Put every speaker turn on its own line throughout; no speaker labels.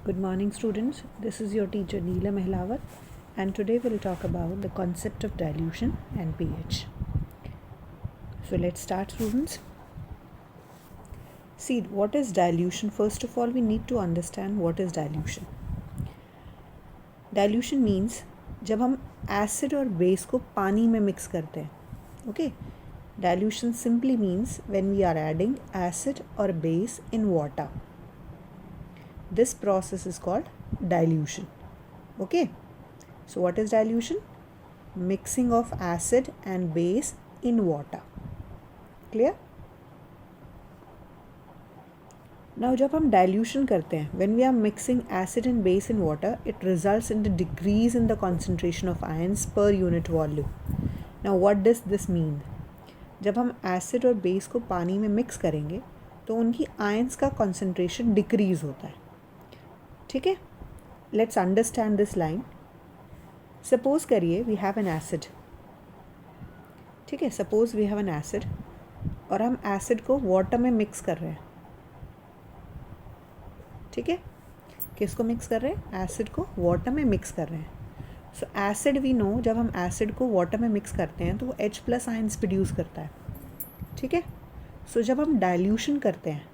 Good morning, students. This is your teacher Neela Mehlawat, and today we'll talk about the concept of dilution and pH. So let's start, students. See, what is dilution? First of all, we need to understand what is dilution. Dilution means जब हम acid और base को पानी में mix करते हैं. Okay? Dilution simply means when we are adding acid or base in water. This process is called dilution. Okay, so what is dilution? Mixing of acid and base in water. Clear? Now जब हम dilution करते हैं, when we are mixing acid and base in water, it results in the decrease in the concentration of ions per unit volume. Now what does this mean? जब हम acid और base को पानी में mix करेंगे तो उनकी ions का concentration decrease होता है. ठीक है, let's understand this line. Suppose करिए वी हैव एन एसिड. ठीक है, suppose we have an acid और हम एसिड को वाटर में मिक्स कर रहे हैं. ठीक है, किसको मिक्स कर रहे हैं? एसिड को वाटर में मिक्स कर रहे हैं. सो एसिड वी नो, जब हम एसिड को वाटर में मिक्स करते हैं तो वो H+ आयंस प्रोड्यूस करता है. ठीक है, सो जब हम डाइल्यूशन करते हैं,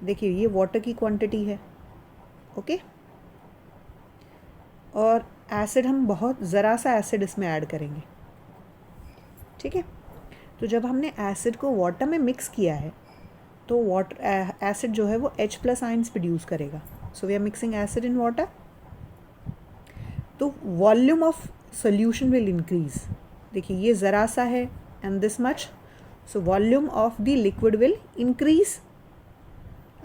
देखिए ये वाटर की क्वांटिटी है. ओके, और एसिड हम बहुत ज़रा सा एसिड इसमें ऐड करेंगे. ठीक है, तो जब हमने एसिड को वाटर में मिक्स किया है तो वाटर एसिड जो है वो H+ आयंस प्रोड्यूस करेगा. So we are mixing acid in water, तो volume of solution will increase. देखिए ये ज़रा सा है and this much, so volume of the liquid will increase.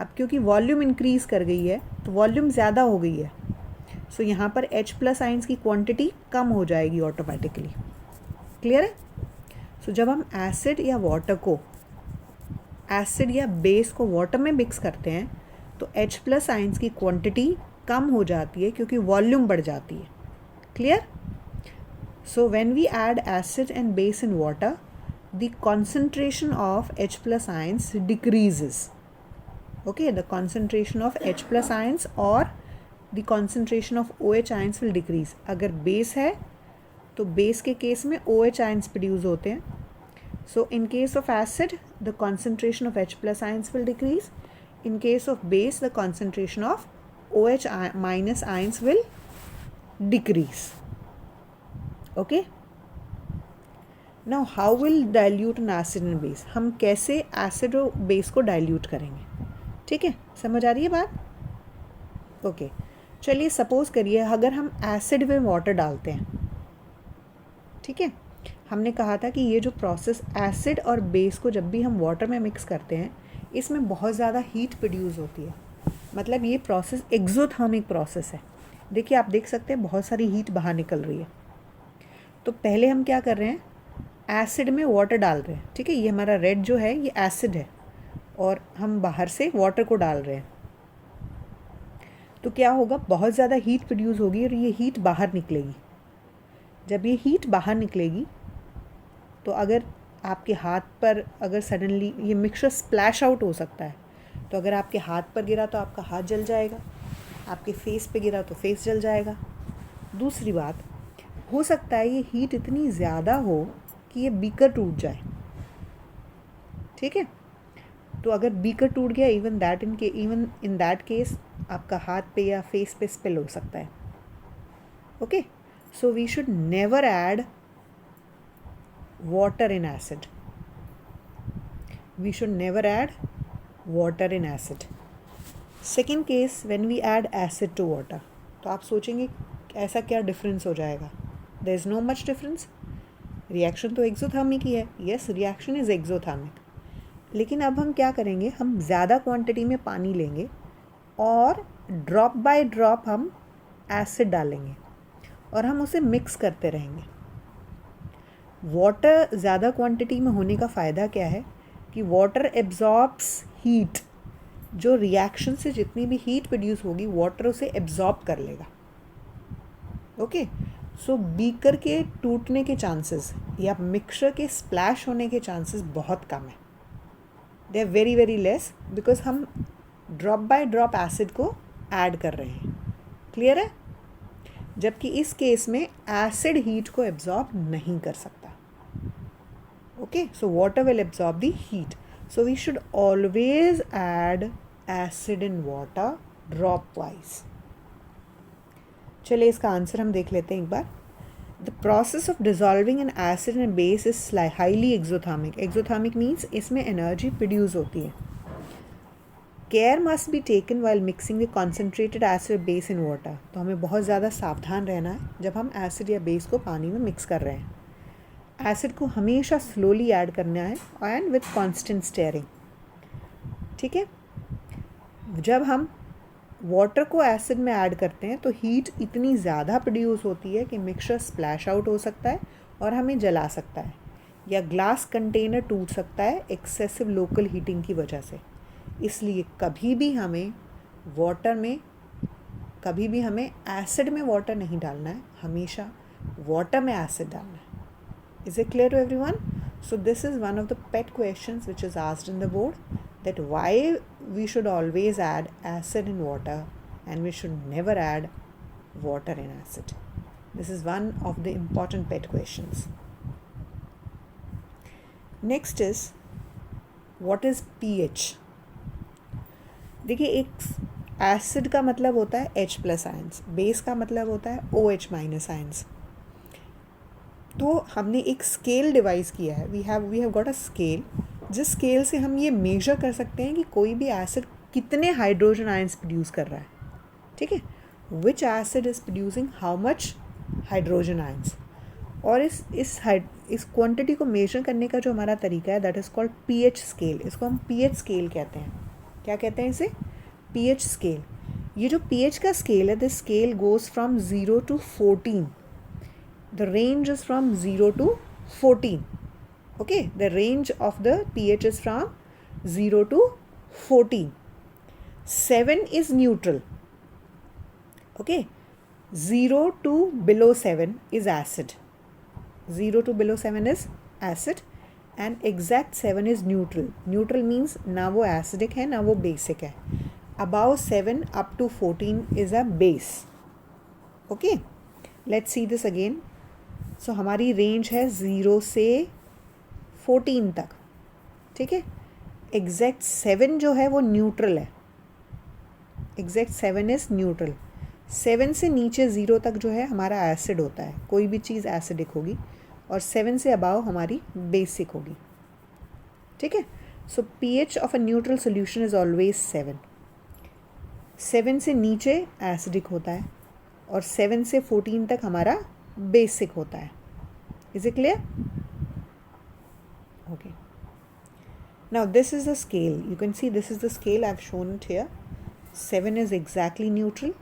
अब क्योंकि वॉल्यूम इंक्रीज़ कर गई है तो वॉल्यूम ज़्यादा हो गई है, सो यहाँ पर H+ आयंस की क्वांटिटी कम हो जाएगी ऑटोमेटिकली. क्लियर है? सो जब हम एसिड या वाटर को, एसिड या बेस को वाटर में मिक्स करते हैं तो H+ आयंस की क्वांटिटी कम हो जाती है क्योंकि वॉल्यूम बढ़ जाती है. Clear? So when we add acid and base in water, the concentration of H+ ions decreases. Okay, the concentration of H+ ions or the concentration of OH ions will decrease. अगर base है तो base के case में OH ions produce होते हैं. So in case of acid, the concentration of H+ ions will decrease. In case of base, the concentration of OH- ions will decrease. Okay. Now how will dilute an acid and base? हम कैसे acid और base को dilute करेंगे? ठीक है, समझ आ रही है बात? ओके, चलिए सपोज करिए अगर हम एसिड में वाटर डालते हैं. ठीक है, हमने कहा था कि ये जो प्रोसेस एसिड और बेस को जब भी हम वाटर में मिक्स करते हैं इसमें बहुत ज़्यादा हीट प्रोड्यूस होती है. मतलब ये प्रोसेस एक्सोथर्मिक प्रोसेस है. देखिए आप देख सकते हैं बहुत सारी हीट बाहर निकल रही है. तो पहले हम क्या कर रहे हैं, एसिड में वाटर डाल रहे हैं. ठीक है, ये हमारा रेड जो है ये एसिड है और हम बाहर से वाटर को डाल रहे हैं. तो क्या होगा, बहुत ज़्यादा हीट प्रोड्यूस होगी और ये हीट बाहर निकलेगी. जब ये हीट बाहर निकलेगी तो अगर आपके हाथ पर अगर सडनली ये मिक्सचर स्प्लैश आउट हो सकता है, तो अगर आपके हाथ पर गिरा तो आपका हाथ जल जाएगा, आपके फेस पे गिरा तो फेस जल जाएगा. दूसरी बात, हो सकता है ये हीट इतनी ज़्यादा हो कि ये बीकर टूट जाए. ठीक है, तो अगर बीकर टूट गया इवन इन दैट केस आपका हाथ पे या फेस पे स्पिल हो सकता है. Okay, so we should never add water in acid. We should never add water in acid. Second case, when we add acid to water, तो आप सोचेंगे ऐसा क्या डिफरेंस हो जाएगा. There is no much difference. Reaction तो exothermic ही है. Yes, reaction is exothermic. लेकिन अब हम क्या करेंगे, हम ज़्यादा क्वांटिटी में पानी लेंगे और ड्रॉप बाय ड्रॉप हम एसिड डालेंगे और हम उसे मिक्स करते रहेंगे. वाटर ज़्यादा क्वांटिटी में होने का फ़ायदा क्या है कि वाटर एब्जॉर्ब्स हीट. जो रिएक्शन से जितनी भी हीट प्रोड्यूस होगी वाटर उसे एब्जॉर्ब कर लेगा. ओके, सो बीकर के टूटने के चांसेस या मिक्सचर के स्प्लैश होने के चांसेस बहुत कम है. They are very very less because हम ड्रॉप बाय ड्रॉप एसिड को ऐड कर रहे हैं, क्लियर है? जबकि इस केस में एसिड हीट को एब्जॉर्ब नहीं कर सकता. Okay, so water will absorb the heat. So we should always add acid in water drop wise. चलिए इसका आंसर हम देख लेते हैं एक बार. The process of dissolving an acid and base is highly exothermic. Exothermic means इसमें energy produce होती है. Care must be taken while mixing the concentrated acid base in water. तो हमें बहुत ज़्यादा सावधान रहना है जब हम एसिड या बेस को पानी में मिक्स कर रहे हैं. एसिड को हमेशा स्लोली ऐड करना है एंड विथ कॉन्स्टेंट स्टेयरिंग. ठीक है, जब हम वाटर को एसिड में ऐड करते हैं तो हीट इतनी ज़्यादा प्रोड्यूस होती है कि मिक्सचर स्प्लैश आउट हो सकता है और हमें जला सकता है, या ग्लास कंटेनर टूट सकता है एक्सेसिव लोकल हीटिंग की वजह से. इसलिए कभी भी हमें एसिड में वाटर नहीं डालना है, हमेशा वाटर में एसिड डालना है. Is it clear to everyone? So this is one of the pet questions which is asked in the board, that why we should always add acid in water and we should never add water in acid. This is one of the important pet questions. Next is, what is pH? देखिए, एक acid का मतलब होता है H+ ions, base का मतलब होता है OH- आयंस. तो हमने एक स्केल डिवाइस किया है. We have got a scale, जिस स्केल से हम ये मेजर कर सकते हैं कि कोई भी एसिड कितने हाइड्रोजन आयंस प्रोड्यूस कर रहा है. ठीक है, विच acid is producing how much hydrogen ions. और इस क्वांटिटी को मेजर करने का जो हमारा तरीका है, that is called pH scale. इसको हम पीएच स्केल कहते हैं. क्या कहते हैं इसे? PH scale. ये जो पीएच का स्केल है, this scale goes from 0 to 14. The range is from 0 to 14. Okay, the range of the pH is from 0 to 14. 7 is neutral. Okay, 0 to below 7 is acid. 0 to below 7 is acid and exact 7 is neutral. Neutral means ना वो acidic है ना वो basic है. Above 7 up to 14 is a base. Okay, let's see this again. सो हमारी range है 0 से 14 तक. ठीक है, एग्जैक्ट 7 जो है वो न्यूट्रल है. Exact 7 is neutral. 7 से नीचे 0 तक जो है हमारा एसिड होता है, कोई भी चीज़ एसिडिक होगी, और 7 से अबाव हमारी बेसिक होगी. ठीक है, सो pH of a neutral solution is always 7. 7 से नीचे एसिडिक होता है और 7 से 14 तक हमारा बेसिक होता है. Is it clear? Okay, now this is the scale. You can see this is the scale. I have shown it here. 7 is exactly neutral.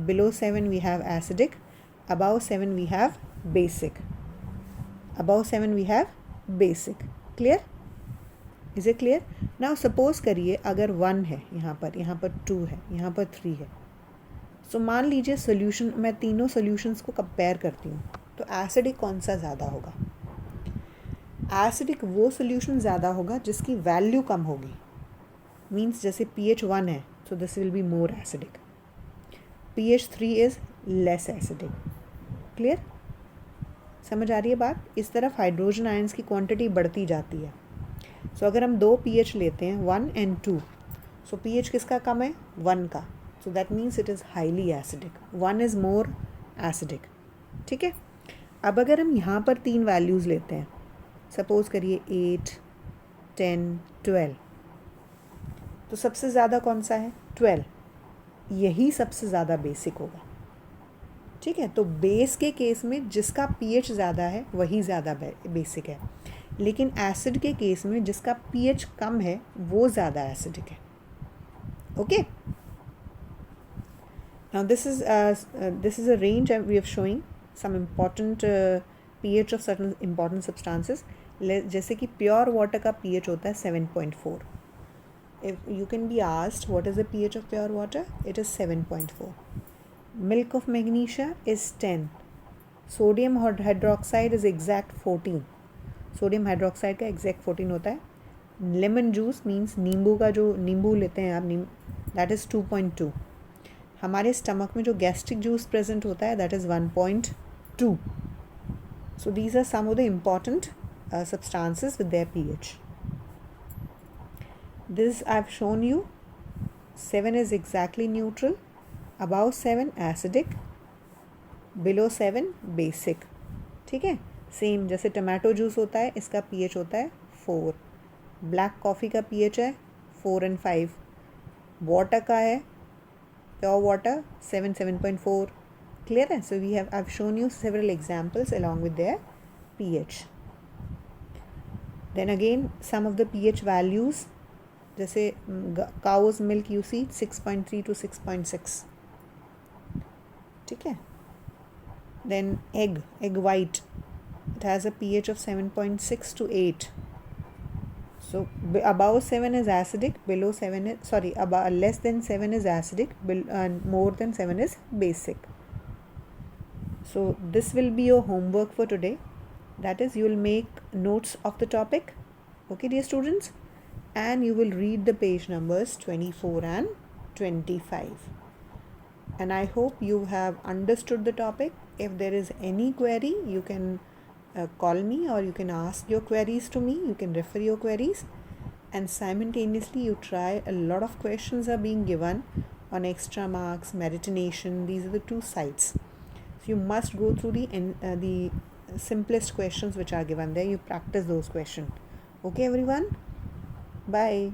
Below 7 we have acidic. Above 7 we have basic. Above 7 we have basic. Clear? Is it clear? Now suppose करिए अगर 1 है यहाँ पर 2 है, यहाँ पर 3 है. सो मान लीजिए सोल्यूशन, मैं तीनों सोल्यूशंस को कंपेयर करती हूँ, तो एसिडिक कौन सा ज़्यादा होगा? एसिडिक वो सोल्यूशन ज़्यादा होगा जिसकी वैल्यू कम होगी. मीन्स जैसे pH 1 है, so this will be more acidic. pH 3 is less acidic. Clear? समझ आ रही है बात? इस तरफ हाइड्रोजन आयंस की क्वांटिटी बढ़ती जाती है. सो अगर हम 2 pH लेते हैं, 1 and 2, सो pH किसका कम है? 1 का. So that means it is highly acidic. 1 is more acidic. ठीक है, अब अगर हम यहाँ पर 3 वैल्यूज़ लेते हैं, सपोज करिए 8, 10, 12, तो सबसे ज़्यादा कौन सा है? 12. यही सबसे ज़्यादा बेसिक होगा. ठीक है, तो बेस के केस में जिसका pH ज़्यादा है वही ज़्यादा बेसिक है, लेकिन एसिड के केस में जिसका pH कम है वो ज़्यादा एसिडिक है. Okay, now this is a range we are showing some important pH of certain important substances. जैसे कि प्योर वाटर का pH होता है 7.4. If you can be asked what is the pH of pure water, it is 7.4. Milk of magnesia is 10. Sodium hydroxide is exact 14. Sodium hydroxide का exact 14 होता है. Lemon juice means नींबू का जो नींबू लेते हैं आप, that is 2.2. हमारे स्टमक में जो गैस्ट्रिक जूस प्रेजेंट होता है that is 1.2. So these are some of the important substances with their pH. This I've shown you. 7 is exactly neutral, above 7 acidic, below 7 basic. ठीक है, सेम जैसे tomato juice होता है इसका pH होता है 4. ब्लैक कॉफ़ी का pH है 4 and 5. वाटर का है प्योर वाटर 7, 7.4. Clear है? So I've shown you several examples along with their pH. Then again some of the pH values, जैसे cow's milk you see 6.3 to 6.6. ठीक है. Then egg white, it has a pH of 7.6 to 8. So above 7 is acidic, below 7 is above less than 7 is acidic, and more than 7 is basic. So this will be your homework for today. That is, you will make notes of the topic, okay dear students, and you will read the page numbers 24 and 25. And I hope you have understood the topic. If there is any query, you can call me or you can ask your queries to me. You can refer your queries, and simultaneously you try. A lot of questions are being given on extra marks, Meritination. These are the two sites. So you must go through the simplest questions which are given there. You practice those questions. Okay everyone, bye.